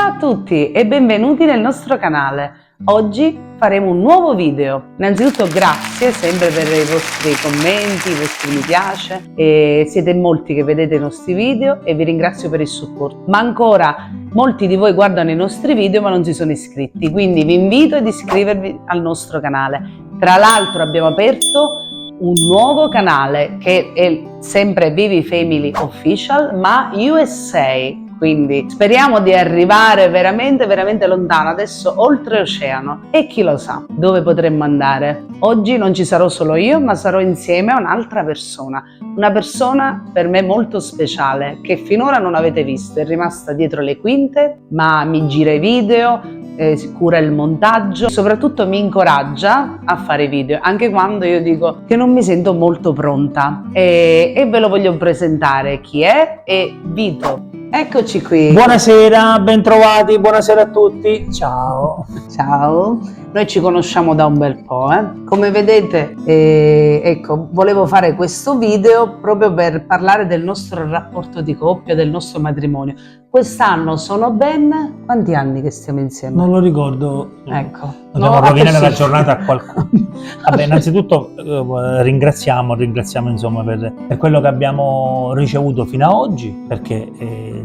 Ciao a tutti e benvenuti nel nostro canale. Oggi faremo un nuovo video. Innanzitutto grazie sempre per i vostri commenti, i vostri mi piace, e siete molti che vedete i nostri video e vi ringrazio per il supporto. Ma ancora molti di voi guardano i nostri video ma non si sono iscritti, quindi vi invito ad iscrivervi al nostro canale. Tra l'altro abbiamo aperto un nuovo canale che è sempre Vivi Family Official ma USA. Quindi speriamo di arrivare veramente lontano, adesso oltreoceano, e chi lo sa dove potremmo andare. Oggi non ci sarò solo io, ma sarò insieme a un'altra persona, una persona per me molto speciale che finora non avete visto, è rimasta dietro le quinte, ma mi gira i video, cura il montaggio, soprattutto mi incoraggia a fare video, anche quando io dico che non mi sento molto pronta. E ve lo voglio presentare, chi è Vito. Eccoci qui. Buonasera, bentrovati, buonasera a tutti. Ciao. Ciao. Noi ci conosciamo da un bel po', Come vedete, ecco, volevo fare questo video proprio per parlare del nostro rapporto di coppia, del nostro matrimonio. Quest'anno sono ben... quanti anni che stiamo insieme? Non lo ricordo. Ecco. Dobbiamo rovinare la giornata a qualcuno. Vabbè, innanzitutto ringraziamo insomma per quello che abbiamo ricevuto fino ad oggi, perché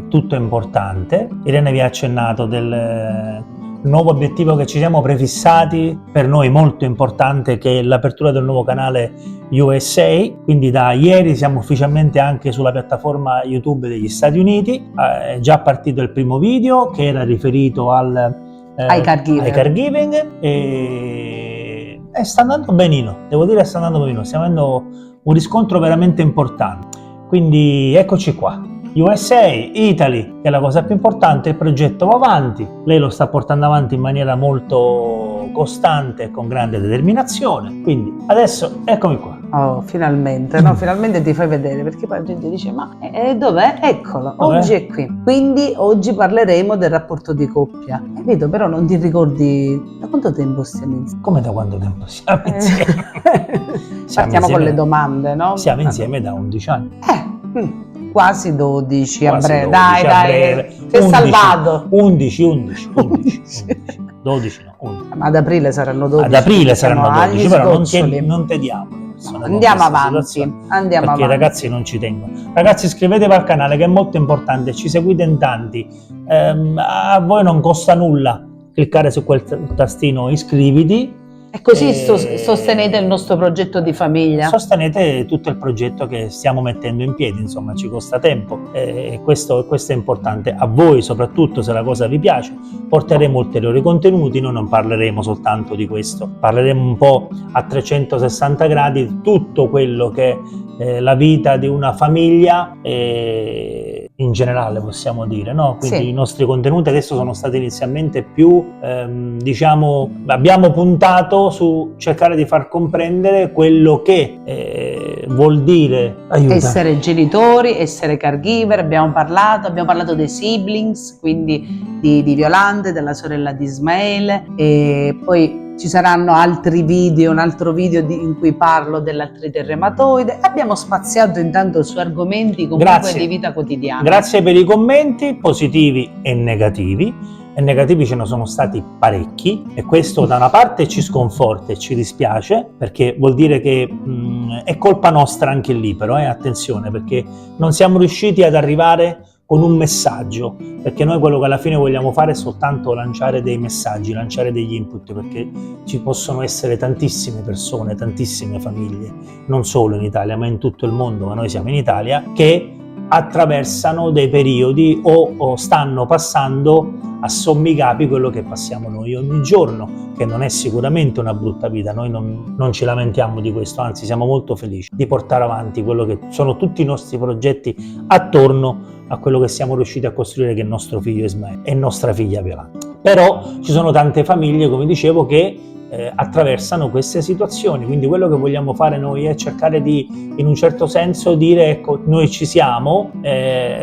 tutto è importante. Irene vi ha accennato del nuovo obiettivo che ci siamo prefissati, per noi molto importante, che è l'apertura del nuovo canale USA. Quindi da ieri siamo ufficialmente anche sulla piattaforma YouTube degli Stati Uniti. È già partito il primo video che era riferito ai caregiving e sta andando benino, devo dire, sta andando benino, stiamo avendo un riscontro veramente importante. Quindi eccoci qua, USA, Italy, che è la cosa più importante. Il progetto va avanti, lei lo sta portando avanti in maniera molto costante e con grande determinazione, quindi adesso eccomi qua. Oh, finalmente, no? Finalmente ti fai vedere, perché poi la gente dice ma dov'è? Eccolo, oggi è qui. Quindi oggi parleremo del rapporto di coppia. Vito, però non ti ricordi da quanto tempo stiamo insieme? Come da quanto tempo siamo insieme? Partiamo con le domande, no? Siamo insieme da 11 anni. Quasi 12 a Quasi breve, 12, dai, a breve. ti è salvato. 11, 12 no, 11. Ma ad aprile saranno 12. Ad aprile saranno 12, però sgoccioli. non tediamo. Andiamo avanti, perché i ragazzi non ci tengono. Ragazzi, iscrivetevi al canale che è molto importante, ci seguite in tanti. A voi non costa nulla cliccare su quel tastino iscriviti. E così sostenete il nostro progetto di famiglia. Sostenete tutto il progetto che stiamo mettendo in piedi, insomma ci costa tempo, e questo è importante. A voi soprattutto, se la cosa vi piace, porteremo ulteriori contenuti. Noi non parleremo soltanto di questo, parleremo un po' a 360 gradi di tutto quello che è la vita di una famiglia in generale, possiamo dire, no? Quindi sì. I nostri contenuti adesso sono stati inizialmente più, diciamo, abbiamo puntato su cercare di far comprendere quello che vuol dire essere genitori, essere caregiver. Abbiamo parlato dei siblings, quindi di Violante, della sorella di Ismaele, e poi ci saranno altri video, un altro video in cui parlo dell'artrite reumatoide. Abbiamo spaziato intanto su argomenti comunque di vita quotidiana. Grazie per i commenti positivi e negativi. E negativi ce ne sono stati parecchi, e questo da una parte ci sconforta e ci dispiace, perché vuol dire che è colpa nostra anche lì, però attenzione, perché non siamo riusciti ad arrivare con un messaggio, perché noi quello che alla fine vogliamo fare è soltanto lanciare dei messaggi, lanciare degli input, perché ci possono essere tantissime persone, tantissime famiglie, non solo in Italia ma in tutto il mondo, ma noi siamo in Italia, che attraversano dei periodi o stanno passando a sommi capi quello che passiamo noi ogni giorno, che non è sicuramente una brutta vita. Noi non ci lamentiamo di questo, anzi siamo molto felici di portare avanti quello che sono tutti i nostri progetti attorno a quello che siamo riusciti a costruire, che è nostro figlio Ismaele e nostra figlia Violante. Però ci sono tante famiglie, come dicevo, che attraversano queste situazioni, quindi quello che vogliamo fare noi è cercare di, in un certo senso, dire ecco, noi ci siamo,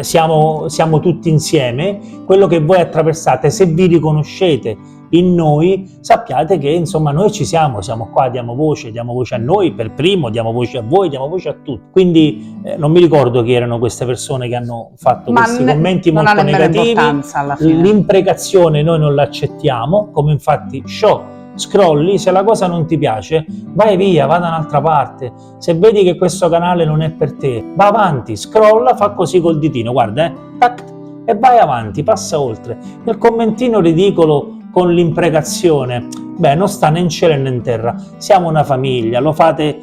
siamo tutti insieme, quello che voi attraversate, se vi riconoscete in noi, sappiate che insomma noi ci siamo qua, diamo voce a noi per primo, diamo voce a voi, diamo voce a tutti. Quindi non mi ricordo chi erano queste persone che hanno fatto questi commenti molto negativi. Alla fine. L'imprecazione noi non l'accettiamo, come infatti scrolli, se la cosa non ti piace vai via, va da un'altra parte. Se vedi che questo canale non è per te, va avanti, scrolla, fa così col ditino, guarda, tac, e vai avanti, passa oltre. Il commentino ridicolo con l'imprecazione, non sta né in cielo né in terra. Siamo una famiglia, lo fate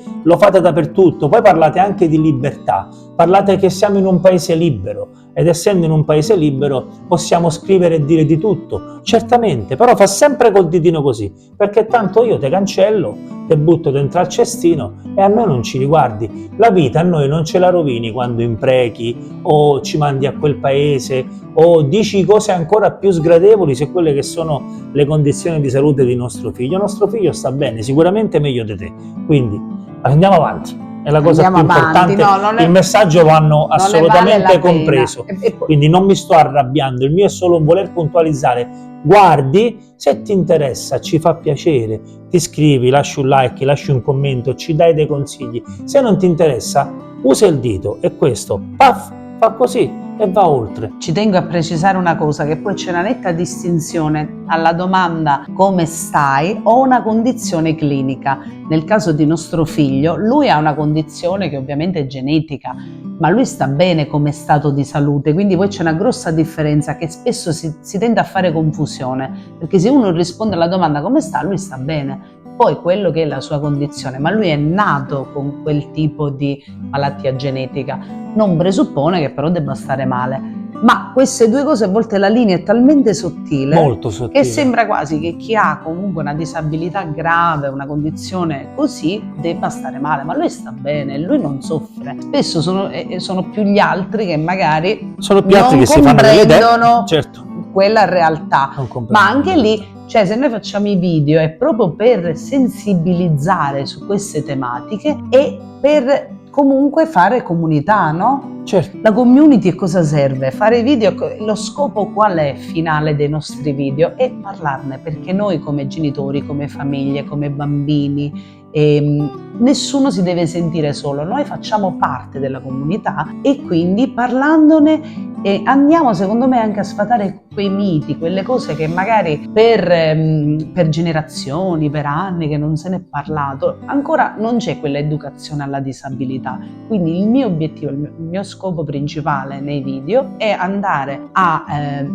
dappertutto. Poi parlate anche di libertà, parlate che siamo in un paese libero, ed essendo in un paese libero possiamo scrivere e dire di tutto, certamente, però fa sempre col ditino così, perché tanto io te cancello, te butto dentro al cestino e a noi non ci riguardi. La vita a noi non ce la rovini quando imprechi o ci mandi a quel paese o dici cose ancora più sgradevoli se quelle che sono le condizioni di salute di nostro figlio. Nostro figlio sta bene, sicuramente meglio di te, quindi andiamo avanti. È la cosa più importante, il messaggio vanno assolutamente compreso, quindi non mi sto arrabbiando, il mio è solo un voler puntualizzare. Guardi, se ti interessa, ci fa piacere, ti iscrivi, lasci un like, lasci un commento, ci dai dei consigli. Se non ti interessa, usa il dito e questo, paf, fa così e va oltre. Ci tengo a precisare una cosa, che poi c'è una netta distinzione alla domanda come stai o una condizione clinica. Nel caso di nostro figlio, lui ha una condizione che ovviamente è genetica, ma lui sta bene come stato di salute, quindi poi c'è una grossa differenza che spesso si tende a fare confusione, perché se uno risponde alla domanda come sta, lui sta bene. Poi quello che è la sua condizione, ma lui è nato con quel tipo di malattia genetica, non presuppone che però debba stare male. Ma queste due cose, a volte la linea è talmente sottile, molto sottile, che sembra quasi che chi ha comunque una disabilità grave, una condizione così, debba stare male, ma lui sta bene, lui non soffre. Spesso sono più gli altri che magari sono più altri che si fanno delle idee, certo, quella realtà. Ma anche lì, cioè, se noi facciamo i video è proprio per sensibilizzare su queste tematiche e per comunque fare comunità, no? Certo. La community a cosa serve? Fare video, lo scopo qual è finale dei nostri video? È parlarne, perché noi come genitori, come famiglie, come bambini, nessuno si deve sentire solo, noi facciamo parte della comunità e quindi parlandone andiamo secondo me anche a sfatare quei miti, quelle cose che magari per generazioni, per anni che non se ne è parlato, ancora non c'è quella educazione alla disabilità. Quindi il mio obiettivo, il mio scopo principale nei video è andare a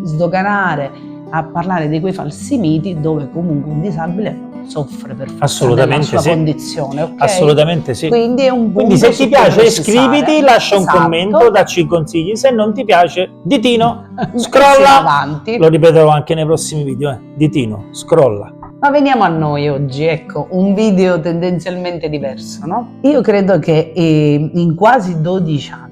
sdoganare, a parlare di quei falsi miti dove comunque un disabile soffre per forza della sua condizione, okay? Assolutamente sì. Quindi è un punto. Quindi se ti piace iscriviti, lascia un commento, dacci consigli, se non ti piace ditino, scrolla, avanti. Lo ripeterò anche nei prossimi video, ditino, scrolla. Ma veniamo a noi oggi, ecco, un video tendenzialmente diverso, no? Io credo che in quasi 12 anni,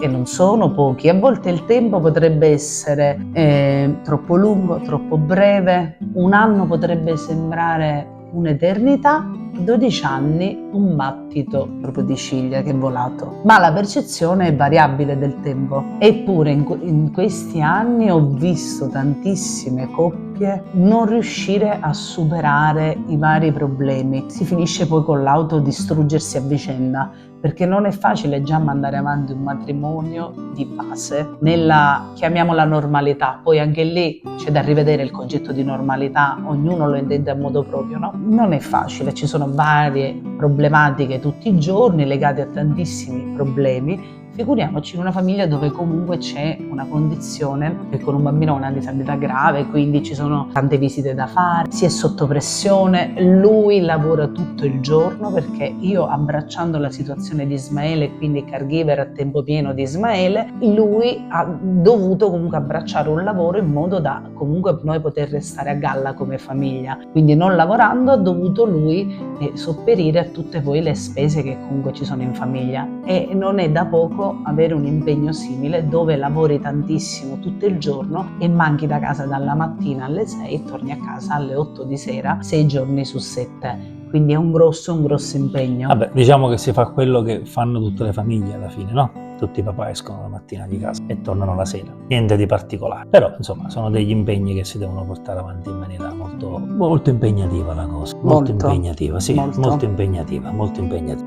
e non sono pochi, a volte il tempo potrebbe essere troppo lungo, troppo breve, un anno potrebbe sembrare un'eternità, 12 anni un battito proprio di ciglia che è volato. Ma la percezione è variabile del tempo, eppure in questi anni ho visto tantissime coppie non riuscire a superare i vari problemi. Si finisce poi con l'autodistruggersi a vicenda, perché non è facile già mandare avanti un matrimonio di base nella, chiamiamola, normalità. Poi anche lì c'è da rivedere il concetto di normalità, ognuno lo intende a modo proprio, no? Non è facile, ci sono varie problematiche tutti i giorni legate a tantissimi problemi. Figuriamoci in una famiglia dove comunque c'è una condizione che con un bambino con una disabilità grave, quindi ci sono tante visite da fare, si è sotto pressione, lui lavora tutto il giorno, perché io, abbracciando la situazione di Ismaele, quindi caregiver a tempo pieno di Ismaele, lui ha dovuto comunque abbracciare un lavoro in modo da comunque noi poter restare a galla come famiglia, quindi non lavorando ha dovuto lui sopperire a tutte poi le spese che comunque ci sono in famiglia, e non è da poco avere un impegno simile dove lavori tantissimo tutto il giorno e manchi da casa dalla mattina alle 6 e torni a casa alle 8 di sera 6 giorni su 7. Quindi è un grosso impegno. Vabbè, diciamo che si fa quello che fanno tutte le famiglie alla fine, no? tutti i papà escono la mattina di casa e tornano la sera, niente di particolare, però insomma sono degli impegni che si devono portare avanti in maniera molto impegnativa la cosa, molto impegnativa, sì, molto impegnativa.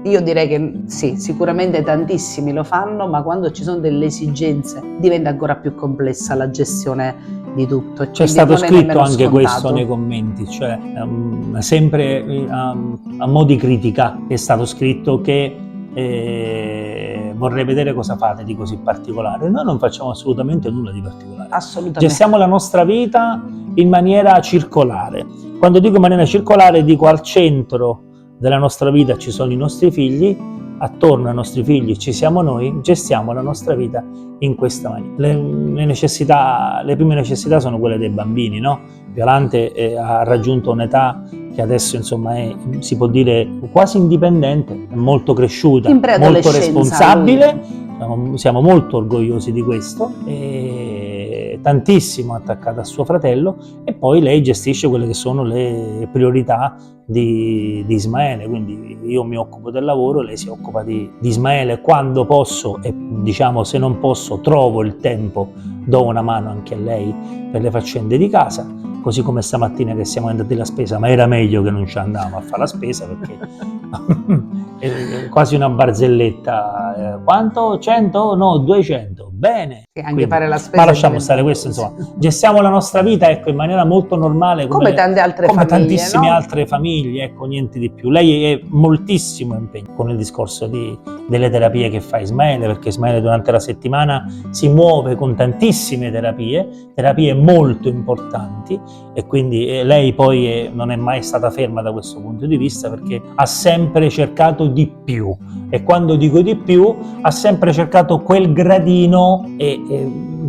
Io direi che sì, sicuramente tantissimi lo fanno, ma quando ci sono delle esigenze diventa ancora più complessa la gestione di tutto. C'è stato scritto anche questo nei commenti, cioè sempre a mo' di critica è stato scritto che vorrei vedere cosa fate di così particolare. Noi non facciamo assolutamente nulla di particolare. Assolutamente. Gestiamo la nostra vita in maniera circolare. Quando dico in maniera circolare dico al centro della nostra vita ci sono i nostri figli, attorno ai nostri figli ci siamo noi, gestiamo la nostra vita in questa maniera. Le prime necessità sono quelle dei bambini, no? Violante ha raggiunto un'età che adesso insomma si può dire quasi indipendente, è molto cresciuta, molto responsabile, siamo molto orgogliosi di questo, e tantissimo attaccata a suo fratello, e poi lei gestisce quelle che sono le priorità di Ismaele, quindi io mi occupo del lavoro, lei si occupa di Ismaele quando posso, e diciamo se non posso trovo il tempo, do una mano anche a lei per le faccende di casa, così come stamattina che siamo andati alla spesa, ma era meglio che non ci andavamo a fare la spesa perché è quasi una barzelletta, quanto? 100? No, 200, bene. Sì, anche fare la spesa. Ma lasciamo stare questo, insomma, gestiamo la nostra vita, ecco, in maniera molto normale, come tante altre come famiglie, tantissime no? altre famiglie, ecco, niente di più. Lei è moltissimo impegnato con il discorso delle terapie che fa Ismaele, perché Ismaele durante la settimana si muove con tantissime terapie molto importanti, e quindi lei poi non è mai stata ferma da questo punto di vista, perché ha sempre cercato di più, e quando dico di più ha sempre cercato quel gradino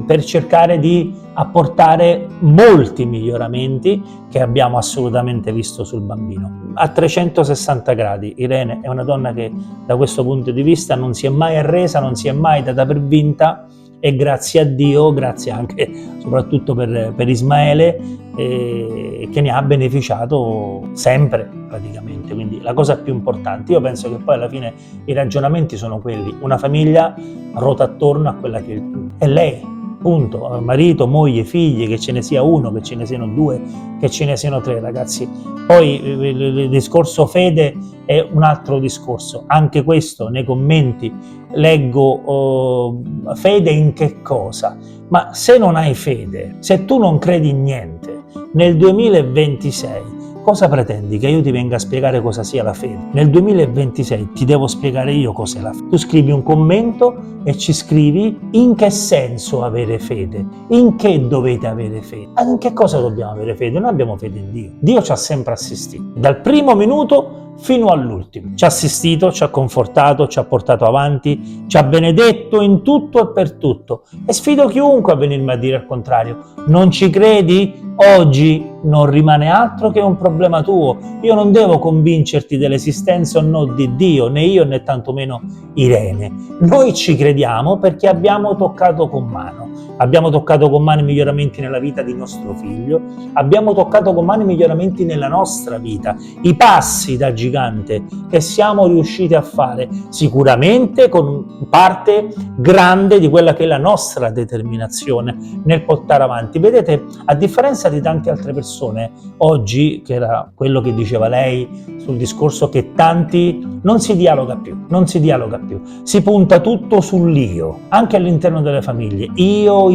per cercare di apportare molti miglioramenti che abbiamo assolutamente visto sul bambino a 360 gradi. Irene è una donna che da questo punto di vista non si è mai arresa, non si è mai data per vinta, e grazie a Dio, grazie anche soprattutto per Ismaele, che ne ha beneficiato sempre praticamente. Quindi la cosa più importante, io penso che poi alla fine i ragionamenti sono quelli: una famiglia ruota attorno a quella che è lei, punto, marito, moglie, figli, che ce ne sia uno, che ce ne siano due, che ce ne siano tre, ragazzi. Poi il discorso fede è un altro discorso, anche questo nei commenti leggo fede in che cosa? Ma se non hai fede, se tu non credi in niente, nel 2026 cosa pretendi? Che io ti venga a spiegare cosa sia la fede? Nel 2026 ti devo spiegare io cos'è la fede. Tu scrivi un commento e ci scrivi in che senso avere fede, in che dovete avere fede, in che cosa dobbiamo avere fede. Noi abbiamo fede in Dio. Dio ci ha sempre assistito, dal primo minuto fino all'ultimo. Ci ha assistito, ci ha confortato, ci ha portato avanti, ci ha benedetto in tutto e per tutto. E sfido chiunque a venirmi a dire il contrario. Non ci credi? Oggi non rimane altro che un problema tuo. Io non devo convincerti dell'esistenza o no di Dio, né io né tantomeno Irene. Noi ci crediamo perché abbiamo toccato con mano. Abbiamo toccato con mano i miglioramenti nella vita di nostro figlio, abbiamo toccato con mano i miglioramenti nella nostra vita, i passi da gigante che siamo riusciti a fare, sicuramente con parte grande di quella che è la nostra determinazione nel portare avanti. Vedete, a differenza di tante altre persone, oggi, che era quello che diceva lei sul discorso che tanti non si dialoga più, si punta tutto sull'io, anche all'interno delle famiglie, io,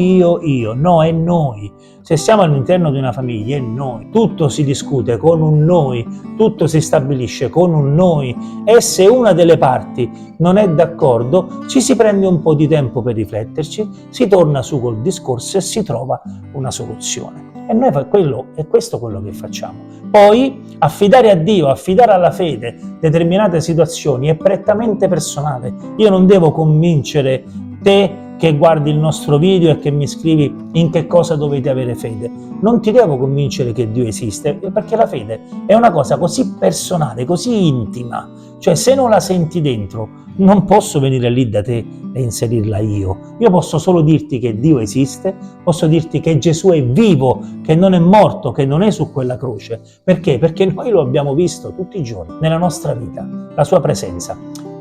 no, è noi. Se siamo all'interno di una famiglia è noi, tutto si discute con un noi, tutto si stabilisce con un noi, e se una delle parti non è d'accordo ci si prende un po' di tempo per rifletterci, si torna su col discorso e si trova una soluzione. E noi è questo quello che facciamo. Poi affidare a Dio, affidare alla fede determinate situazioni è prettamente personale. Io non devo convincere te che guardi il nostro video e che mi scrivi in che cosa dovete avere fede. Non ti devo convincere che Dio esiste, perché la fede è una cosa così personale, così intima. Cioè, se non la senti dentro, non posso venire lì da te e inserirla io. Io posso solo dirti che Dio esiste, posso dirti che Gesù è vivo, che non è morto, che non è su quella croce. Perché? Perché noi lo abbiamo visto tutti i giorni nella nostra vita, la sua presenza.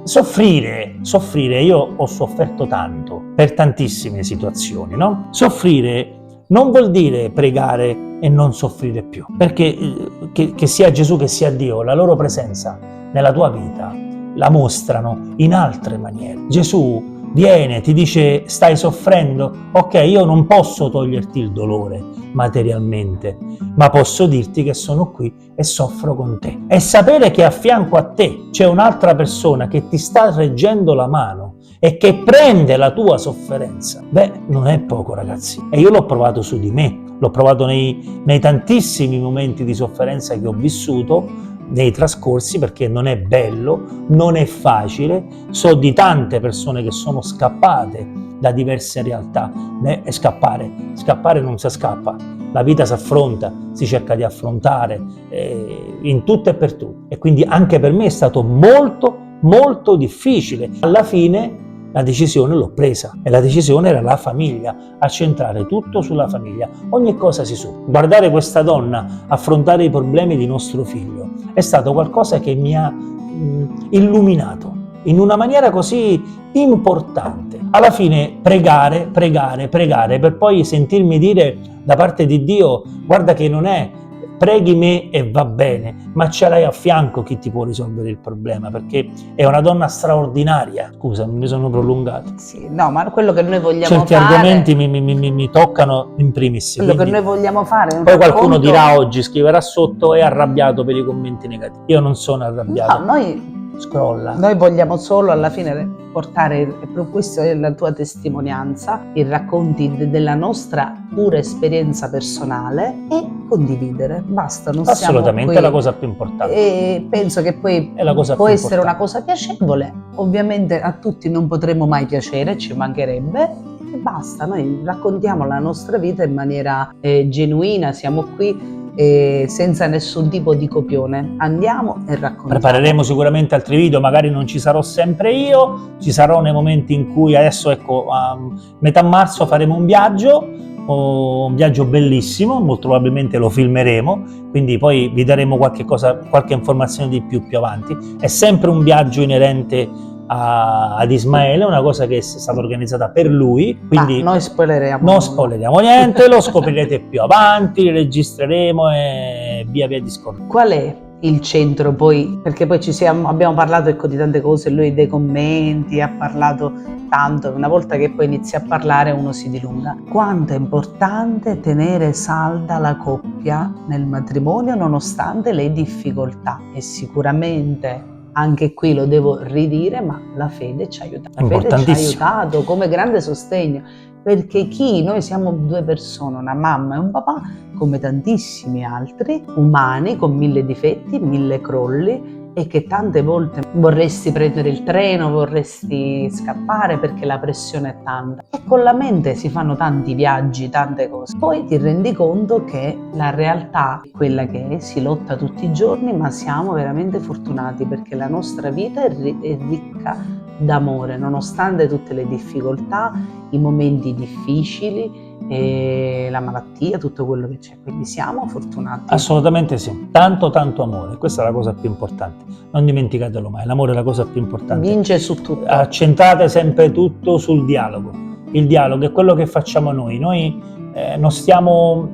soffrire, io ho sofferto tanto per tantissime situazioni, no? Soffrire non vuol dire pregare e non soffrire più, perché che sia Gesù che sia Dio, la loro presenza nella tua vita la mostrano in altre maniere. Gesù viene, ti dice stai soffrendo, ok, io non posso toglierti il dolore materialmente, ma posso dirti che sono qui e soffro con te. E sapere che a fianco a te c'è un'altra persona che ti sta reggendo la mano e che prende la tua sofferenza, non è poco, ragazzi. E io l'ho provato su di me, l'ho provato nei tantissimi momenti di sofferenza che ho vissuto nei trascorsi, perché non è bello, non è facile. So di tante persone che sono scappate da diverse realtà, e scappare non si scappa, la vita si affronta, si cerca di affrontare in tutto e per tutto, e quindi anche per me è stato molto molto difficile. Alla fine la decisione l'ho presa, e la decisione era la famiglia, accentrare tutto sulla famiglia, ogni cosa si supera. Guardare questa donna affrontare i problemi di nostro figlio è stato qualcosa che mi ha illuminato in una maniera così importante. Alla fine pregare per poi sentirmi dire da parte di Dio: guarda che non è preghi me e va bene, ma ce l'hai a fianco chi ti può risolvere il problema, perché è una donna straordinaria. Scusa, mi sono prolungato. Sì, no, ma quello che noi vogliamo certi fare... argomenti mi toccano in primis. Quello che noi vogliamo fare è un poi qualcuno racconto... dirà oggi, scriverà sotto, è arrabbiato per i commenti negativi. Io non sono arrabbiato. No, noi scrolla. Noi vogliamo solo alla fine portare, questa è la tua testimonianza, i racconti della nostra pura esperienza personale e condividere, basta, non assolutamente, siamo qui. È la cosa più importante. E penso che poi può essere una cosa piacevole, ovviamente a tutti non potremo mai piacere, ci mancherebbe, e basta, noi raccontiamo la nostra vita in maniera genuina, siamo qui senza nessun tipo di copione, andiamo e raccontiamo. Prepareremo sicuramente altri video, magari non ci sarò sempre io, ci sarò nei momenti in cui, adesso ecco, a metà marzo faremo un viaggio bellissimo, molto probabilmente lo filmeremo, quindi poi vi daremo qualche informazione di più avanti. È sempre un viaggio inerente ad Ismaele, una cosa che è stata organizzata per lui, quindi noi spoileriamo. Non spoileriamo niente, lo scoprirete più avanti, registreremo e via discorrendo. Qual è il centro poi? Perché poi abbiamo parlato di tante cose, lui dei commenti, ha parlato tanto, una volta che poi inizia a parlare uno si dilunga. Quanto è importante tenere salda la coppia nel matrimonio nonostante le difficoltà, e sicuramente anche qui lo devo ridire, ma la fede ci ha aiutato. La fede ci ha aiutato come grande sostegno, perché noi siamo due persone, una mamma e un papà, come tantissimi altri, umani, con 1000 difetti, 1000 crolli, e che tante volte vorresti prendere il treno, vorresti scappare perché la pressione è tanta. E con la mente si fanno tanti viaggi, tante cose. Poi ti rendi conto che la realtà è quella che è, si lotta tutti i giorni, ma siamo veramente fortunati perché la nostra vita è ricca d'amore, nonostante tutte le difficoltà, i momenti difficili, e la malattia, tutto quello che c'è, quindi siamo fortunati. Assolutamente sì, tanto amore, questa è la cosa più importante, non dimenticatelo mai, l'amore è la cosa più importante. Vince su tutto. Accentrate sempre tutto sul dialogo, il dialogo è quello che facciamo noi non stiamo,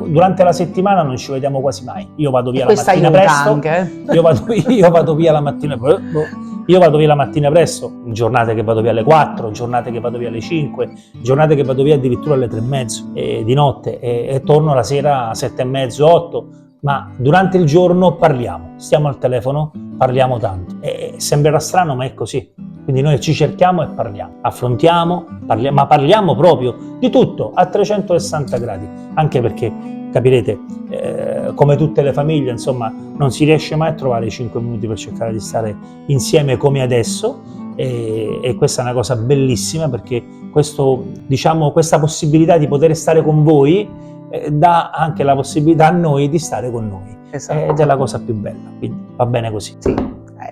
durante la settimana non ci vediamo quasi mai, io vado via la mattina presto, io vado via la mattina Io vado via la mattina presto, giornate che vado via alle 4, giornate che vado via alle 5, giornate che vado via addirittura alle 3:30 di notte e torno la sera a 7:30, 8, ma durante il giorno parliamo, stiamo al telefono, parliamo tanto. Sembrerà strano, ma è così. Quindi noi ci cerchiamo e parliamo, affrontiamo, ma parliamo proprio di tutto a 360 gradi, anche perché capirete, come tutte le famiglie, insomma, non si riesce mai a trovare i 5 minuti per cercare di stare insieme come adesso, e questa è una cosa bellissima, perché questa possibilità di poter stare con voi dà anche la possibilità a noi di stare con noi. Esatto. Ed è la cosa più bella, quindi va bene così. Sì.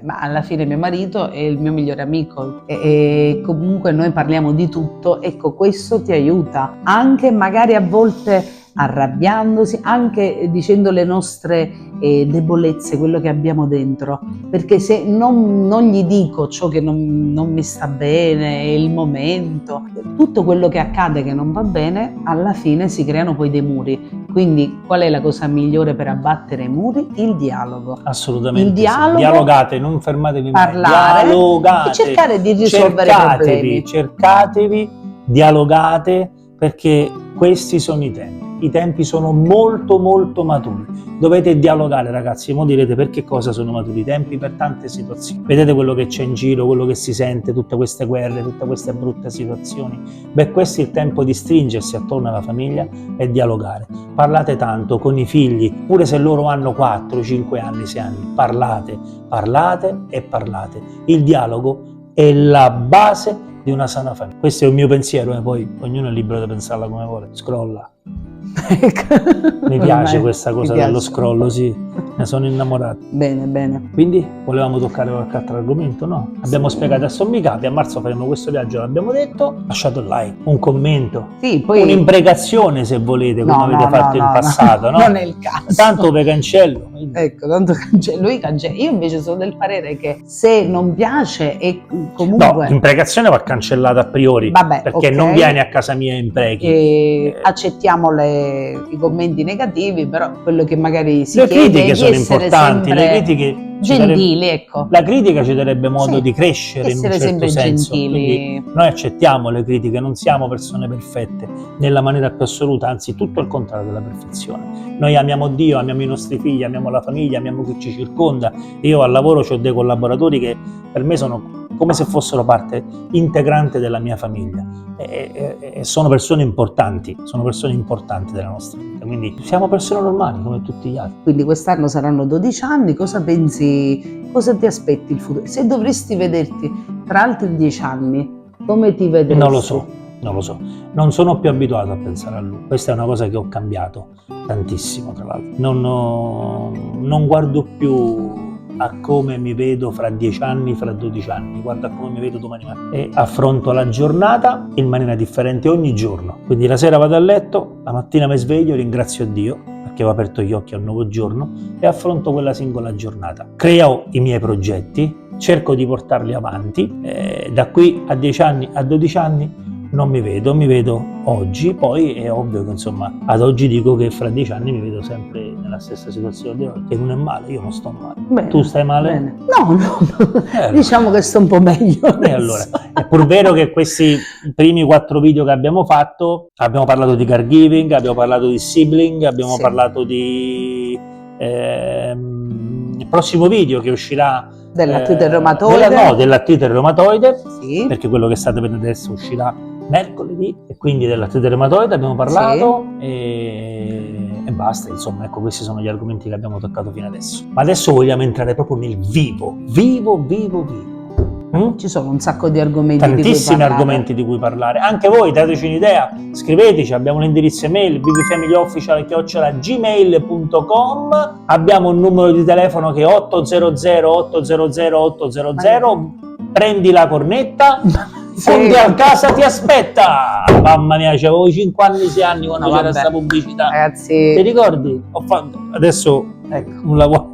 Ma alla fine mio marito è il mio migliore amico e comunque noi parliamo di tutto, ecco, questo ti aiuta anche magari a volte arrabbiandosi, anche dicendo le nostre debolezze, quello che abbiamo dentro, perché se non gli dico ciò che non mi sta bene, il momento, tutto quello che accade che non va bene, alla fine si creano poi dei muri. Quindi qual è la cosa migliore per abbattere i muri? Il dialogo. Assolutamente. Il dialogo, dialogate, non fermatevi mai. parlare Dialogate, e cercare di risolvere i problemi. Cercatevi, dialogate, perché questi sono i tempi. I tempi sono molto molto maturi. Dovete dialogare, ragazzi, mo direte perché cosa sono maturi i tempi? Per tante situazioni. Vedete quello che c'è in giro, quello che si sente, tutte queste guerre, tutte queste brutte situazioni. Beh, questo è il tempo di stringersi attorno alla famiglia e dialogare. Parlate tanto con i figli, pure se loro hanno 4, 5 anni, 6 anni. Parlate e parlate. Il dialogo è la base di una sana famiglia. Questo è un mio pensiero, e poi ognuno è libero di pensarla come vuole. Scrolla. Mi piace questa cosa dello scrollo, sì, ne sono innamorato. Bene. Quindi volevamo toccare qualche altro argomento, no? Abbiamo spiegato a sommi capi, a marzo faremo questo viaggio, l'abbiamo detto, lasciate un like, un commento, sì, poi... un'imprecazione se volete, come avete fatto in passato, no? Non è il caso. Tanto ve cancello. Ecco, tanto lui cancella. Io invece sono del parere che se non piace e comunque... No, l'imprecazione va cancellata a priori, vabbè, perché okay. Non vieni a casa mia e imprechi. Accettiamo i commenti negativi, però quello che magari si le chiede critiche è sono di essere importanti, le critiche gentili, ecco. La critica ci darebbe modo sì, di crescere in un certo sempre senso. Gentili. Quindi noi accettiamo le critiche, non siamo persone perfette nella maniera più assoluta, anzi tutto il contrario della perfezione. Noi amiamo Dio, amiamo i nostri figli, amiamo la famiglia, amiamo chi ci circonda. Io al lavoro ho dei collaboratori che per me sono come se fossero parte integrante della mia famiglia e sono persone importanti della nostra vita, quindi siamo persone normali come tutti gli altri. Quindi quest'anno saranno 12 anni, cosa pensi, cosa ti aspetti il futuro? Se dovresti vederti tra altri 10 anni, come ti vedresti? Non lo so, non sono più abituato a pensare a lui, questa è una cosa che ho cambiato tantissimo, tra l'altro, non guardo più a come mi vedo fra 10 anni, fra 12 anni, guardo a come mi vedo domani mattina e affronto la giornata in maniera differente ogni giorno. Quindi la sera vado a letto, la mattina mi sveglio, ringrazio Dio perché ho aperto gli occhi a un nuovo giorno e affronto quella singola giornata. Creo i miei progetti, cerco di portarli avanti, da qui a 10 anni, a 12 anni non mi vedo oggi, poi è ovvio che insomma ad oggi dico che fra 10 anni mi vedo sempre nella stessa situazione di oggi, che non è male, io non sto male. Bene, tu stai male? Bene. No. Diciamo che sto un po' meglio. E allora, è pur vero che questi primi 4 video che abbiamo fatto, abbiamo parlato di caregiving, abbiamo parlato di sibling, abbiamo parlato di il prossimo video che uscirà dell'artrite reumatoide. Dell'artrite reumatoide, sì. Perché quello che state vedendo adesso uscirà mercoledì, e quindi dell'artrite reumatoide abbiamo parlato, e basta, insomma, ecco, questi sono gli argomenti che abbiamo toccato fino adesso. Ma adesso vogliamo entrare proprio nel vivo. Ci sono un sacco di argomenti, tantissimi argomenti di cui parlare. Anche voi dateci un'idea, scriveteci, abbiamo l'indirizzo email bbfamilyofficial@gmail.com, abbiamo un numero di telefono che è 800 prendi la cornetta, fondi a casa ti aspetta. Mamma mia, c'avevo 5 anni, 6 anni quando c'era questa pubblicità, ragazzi, ti ricordi? Ho fatto adesso un lavoro.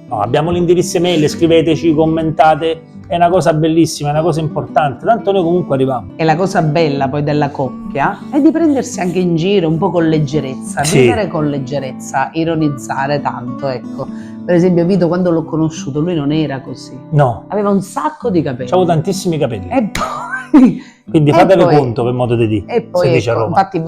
No, abbiamo l'indirizzo email, scriveteci, commentate, è una cosa bellissima, è una cosa importante, tanto noi comunque arriviamo. E la cosa bella poi della coppia è di prendersi anche in giro un po' con leggerezza, vivere con leggerezza, ironizzare tanto, ecco. Per esempio Vito, quando l'ho conosciuto, lui non era così. No. Aveva un sacco di capelli. C'avevo tantissimi capelli. E poi... Quindi fatele conto, per modo di dire. E poi, dice a Roma. Infatti,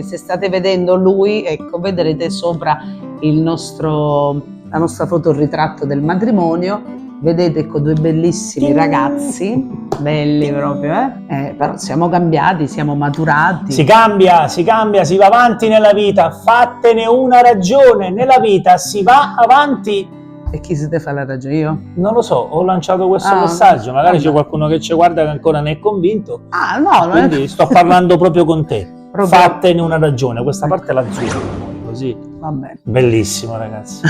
se state vedendo lui, ecco, vedrete sopra la nostra foto, il ritratto del matrimonio. Vedete, ecco, 2 bellissimi ragazzi, belli proprio, però siamo cambiati, siamo maturati. Si cambia, si va avanti nella vita, fattene una ragione, nella vita si va avanti. E chi se te fa la ragione? Io? Non lo so, ho lanciato questo messaggio, magari c'è qualcuno che ci guarda che ancora ne è convinto. No, quindi sto parlando proprio con te. Fattene una ragione, questa parte la zona. così. Va bene. Bellissimo, ragazzi.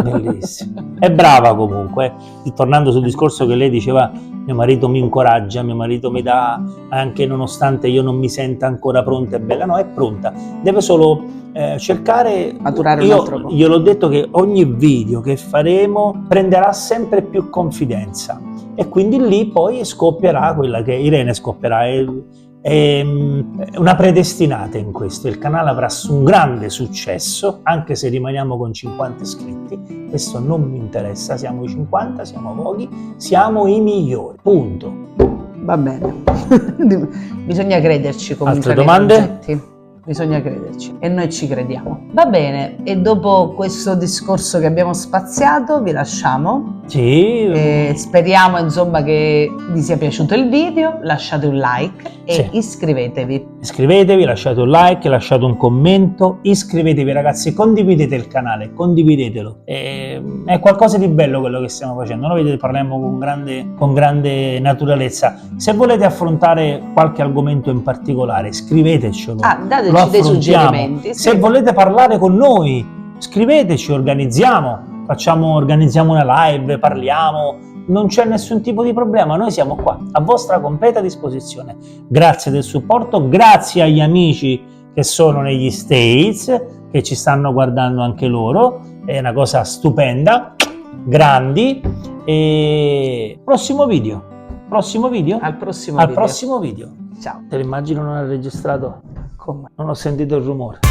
Bellissimo. È brava comunque. Tornando sul discorso che lei diceva, mio marito mi incoraggia, mio marito mi dà, anche nonostante io non mi senta ancora pronta e bella. No, è pronta. Deve solo cercare. Maturare un altro po'. Io l'ho detto che ogni video che faremo prenderà sempre più confidenza. E quindi lì poi scoppierà quella che Irene scoppierà. È una predestinata in questo, il canale avrà un grande successo, anche se rimaniamo con 50 iscritti, questo non mi interessa, siamo i 50, siamo pochi, siamo i migliori, punto. Va bene. Bisogna crederci comunque. Altre domande? Nei progetti. Bisogna crederci e noi ci crediamo. Va bene, e dopo questo discorso che abbiamo spaziato vi lasciamo. Sì. Speriamo insomma che vi sia piaciuto il video, lasciate un like e Sì. iscrivetevi. Iscrivetevi, lasciate un like, lasciate un commento, iscrivetevi ragazzi, condividete il canale, condividetelo. È qualcosa di bello quello che stiamo facendo, noi vedete, parliamo con grande naturalezza. Se volete affrontare qualche argomento in particolare, scrivetecelo. Dateci dei suggerimenti. Se volete parlare con noi, scriveteci, organizziamo una live, parliamo, non c'è nessun tipo di problema, noi siamo qua a vostra completa disposizione. Grazie del supporto, grazie agli amici che sono negli States, che ci stanno guardando anche loro, è una cosa stupenda, grandi, e prossimo video. Al prossimo video. Prossimo video. Ciao. Te l'immagino non ha registrato? Come? Non ho sentito il rumore.